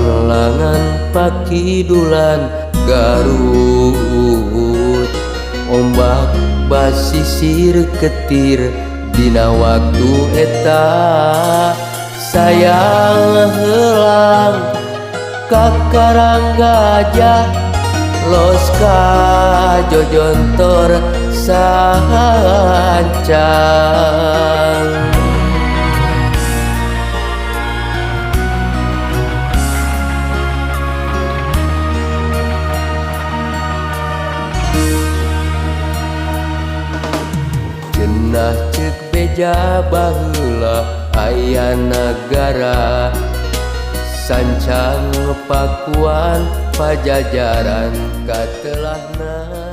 Panglangan pakidulan Garut, ombak basisir ketir dina waktu eta. Sayang helang kakarang gajah los ka jojontor sancang. Cenah ceuk beja baheula aya nagara, sancang pakuan pajajaran katelahna.